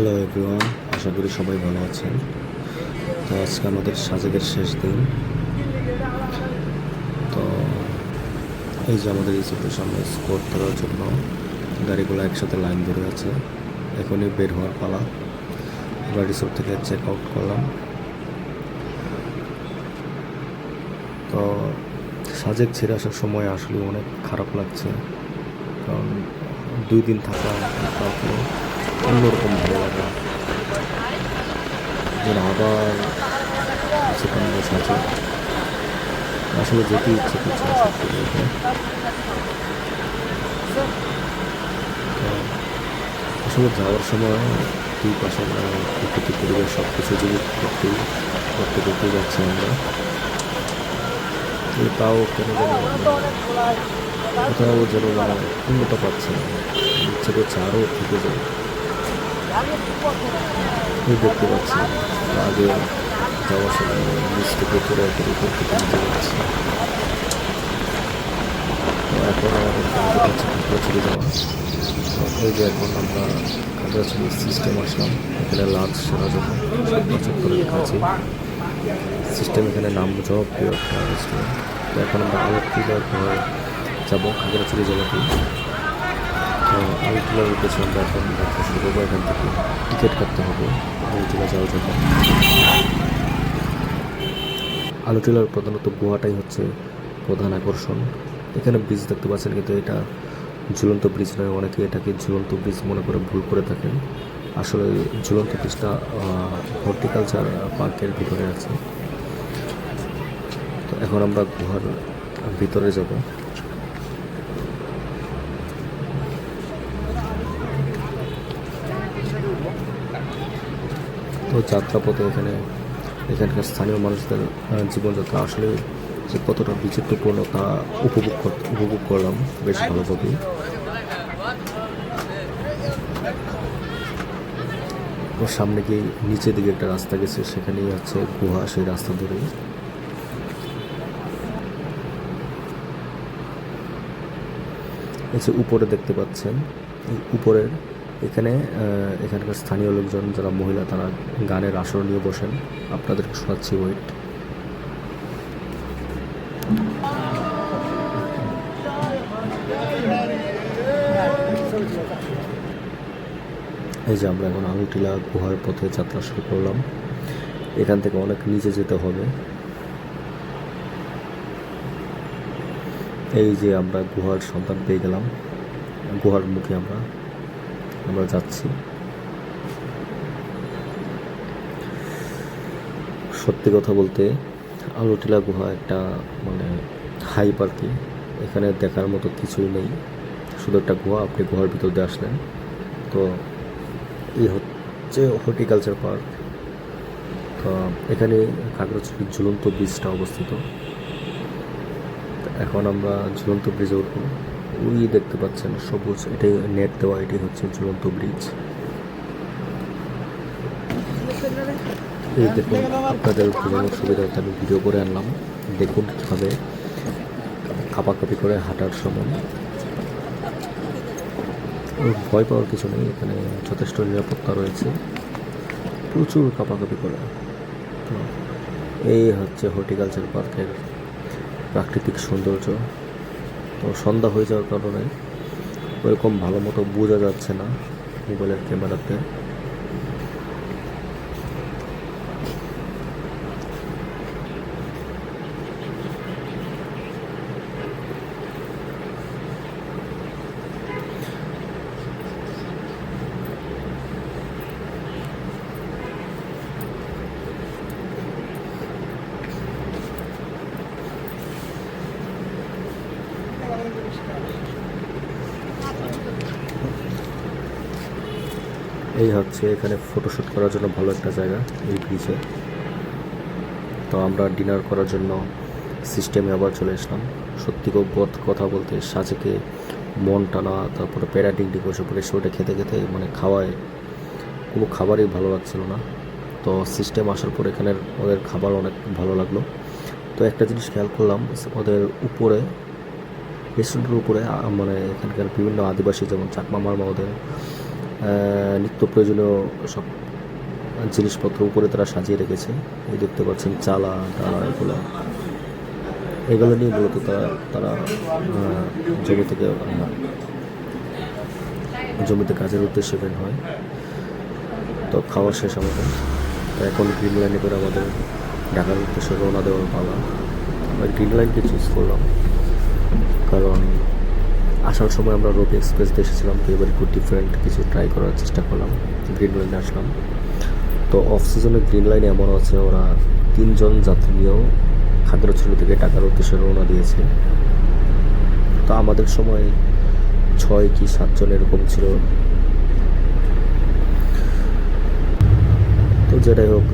Hello everyone, আশা করি সবাই ভালো আছেন। তো আজকে আমাদের সাজেকের শেষ দিন। তো এই যে আমাদের রিসোর্টের সামনে স্কোর ধরার জন্য গাড়িগুলো একসাথে লাইন ধরে আছে। এখনই বের হওয়ার পালা। আমরা রিসোর্ট থেকে চেক আউট করলাম। তো সাজেক ছেড়ে আসার সময় আসলে অনেক খারাপ লাগছে, কারণ 2 দিন থাকা তারপরে অন্যরকম ভালো লাগা যেন আবার সেখানে সাজে আসলে যেতে ইচ্ছে করছে না সত্যি বলতে। আসলে যাওয়ার সময় দুই পাশে প্রকৃতি পরিবেশ সব কিছু যদি করতে যাচ্ছি আমরা, তাও কেন যেন কোথাও যেন পূর্ণতা পাচ্ছে না, ইচ্ছে করছে আরও থেকে যায়। দেখতে পাচ্ছি আগে যাওয়ার সময় নিচ থেকে উপরে উপর থেকে নিচে যাচ্ছি। তো এখন আমাদের কাজ হচ্ছে খাগড়াছড়ি যাওয়া। এই যে এখন আমরা খাগড়াছড়ি সিস্টেম আসলাম এখানে লাঞ্চ সেরার জন্য। চত্বরের কাছে সিস্টেম এখানে নাম জনপ্রিয় একটা রেস্টুরেন্ট। তো এখন আমরা আলোকটিলার যাবো খাগড়াছড়ি জেলাতেই। তো আলোটিলার উদ্দেশ্যে আমরা এখন যাত্রা শুরু করবো। এখান থেকে টিকিট কাটতে হবে আলোটিলা যাওয়ার জন্য। আলোটিলার প্রধানত গুহাটাই হচ্ছে প্রধান আকর্ষণ। এখানে ব্রিজ দেখতে পাচ্ছেন, কিন্তু এটা ঝুলন্ত ব্রিজ নয়। অনেকে এটাকে ঝুলন্ত ব্রিজ মনে করে ভুল করে থাকেন। আসলে ঝুলন্ত ব্রিজটা হর্টিকালচার পার্কের ভিতরে আছে। তো এখন আমরা গুহার ভিতরে যাব। তো যাত্রাপথে এখানকার স্থানীয় মানুষদের জীবনযাত্রা আসলে যে কতটা বিচিত্রপূর্ণ তা উপভোগ করলাম বেশ ভালোভাবেই। ওর সামনে গিয়ে নিচের দিকে একটা রাস্তা গেছে, সেখানেই হচ্ছে গুহা। সেই রাস্তা ধরেই এই যে উপরে দেখতে পাচ্ছেন, উপরের এখানকার স্থানীয় লোকজন যারা মহিলা, তারা গানের আসর নিয়ে বসেন। আপনাদেরকে শোনাচ্ছি, ওয়েট। এই যে আমরা এখন আলোটিলা গুহার পথে যাত্রা শুরু করলাম। এখান থেকে অনেক নিচে যেতে হবে। এই যে আমরা গুহার সন্ধান পেয়ে গেলাম। গুহার মুখে আমরা যাচ্ছি। সত্যি কথা বলতে আলোটিলা গুহা একটা হাই পার্কি। এখানে দেখার মতো কিছুই নেই, শুধু একটা গুহা। আপনি গুহার ভিতর দিয়ে আসলেন। তো এই হচ্ছে হর্টিকালচার পার্ক। তো এখানে খাগড়াছড়ির ঝুলন্ত ব্রিজটা অবস্থিত। এখন আমরা ঝুলন্ত ব্রিজে উঠব। ওই দেখতে পাচ্ছেন সবুজ, এটাই নেট দেওয়া, এটাই হচ্ছে ঝুলন্ত ব্রিজ। এই দেখুন, আপনাদের বোঝানোর সুবিধার্থে আমি ভিডিও করে আনলাম। দেখুন কীভাবে কাঁপাকাঁপি করে হাঁটার সময়। ভয় পাওয়ার কিছু নেই, এখানে যথেষ্ট নিরাপত্তা রয়েছে। প্রচুর কাঁপাকাঁপি করে। তো এই হচ্ছে হর্টিকালচার পার্কের প্রাকৃতিক সৌন্দর্য। তো সন্ধ্যা হয়ে যাওয়ার কারণে ওইরকম ভালো মতো বোঝা যাচ্ছে না মোবাইলের ক্যামেরাতে। এই হচ্ছে এখানে ফটোশ্যুট করার জন্য ভালো একটা জায়গা, এই ব্রিজে। তো আমরা ডিনার করার জন্য সিস্টেমে আবার চলে আসলাম। সত্যি কথা বলতে সাজেকে মন টানা, তারপরে প্যারাডিংটি বসে পড়ে ওটা খেতে খেতে কোনো খাবারই ভালো লাগছিল না। তো সিস্টেম আসার পর ওদের খাবার অনেক ভালো লাগলো। তো একটা জিনিস খেয়াল করলাম, ওদের উপরে রেস্টুরেন্টের উপরে এখানকার বিভিন্ন আদিবাসী, যেমন চাকমা মারমা, ওদের নিত্য প্রয়োজনীয় সব জিনিসপত্র উপরে তারা সাজিয়ে রেখেছে। এই দেখতে পাচ্ছেন চালা টালা এগুলো নিয়ে মূলত তারা জমিতে কাজের উদ্দেশ্যে বের হয়। তো খাওয়া শেষ আমাদের, তো এখন গ্রিন লাইনে করে আমাদের ঢাকার উদ্দেশ্যে রওনা দেওয়ার পালা। আমরা গ্রিন লাইনকে চুজ করলাম কারণ আসার সময় আমরা রবি এক্সপ্রেস দিয়ে এসেছিলাম, তো এবার একটু ডিফারেন্ট কিছু ট্রাই করার চেষ্টা করলাম, গ্রিন লাইনে আসলাম। তো অফ সিজনে গ্রিন লাইনে এমন আছে ওরা 3 জন যাত্রী নিয়েও খাগড়াছড়ি থেকে ঢাকার উদ্দেশ্যে রওনা দিয়েছে। তো আমাদের সময় 6 কি 7 জন এরকম ছিল। তো যেটাই হোক,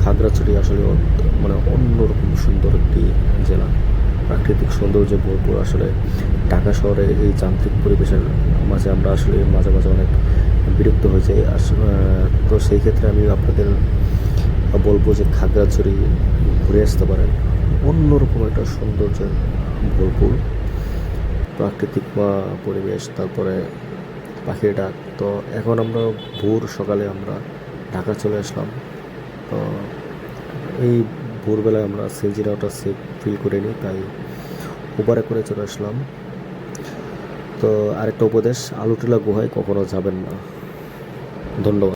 খাগড়াছড়ি আসলে মানে অন্যরকম সুন্দর একটি জেলা, প্রাকৃতিক সৌন্দর্য ভরপুর। আসলে ঢাকা শহরে এই যান্ত্রিক পরিবেশের মাঝে আমরা আসলে মাঝে মাঝে অনেক বিরক্ত হয়ে যাই। তো সেই ক্ষেত্রে আমি আপনাদের বলবো যে খাগড়াছড়ি ঘুরে আসতে পারেন। অন্যরকম একটা সৌন্দর্যের ভরপুর প্রাকৃতিক পরিবেশ, তারপরে পাখির ডাক। তো এখন আমরা ভোর সকালে আমরা ঢাকা চলে আসলাম। তো এই ভোরবেলায় আমরা সিএনজিটা সেফ ফিল করে নিই, তাই উবারে করে চলে আসলাম। তো আরেকটা উপদেশ, আলুটিলা গুহায় কখনো যাবেন না। ধন্যবাদ।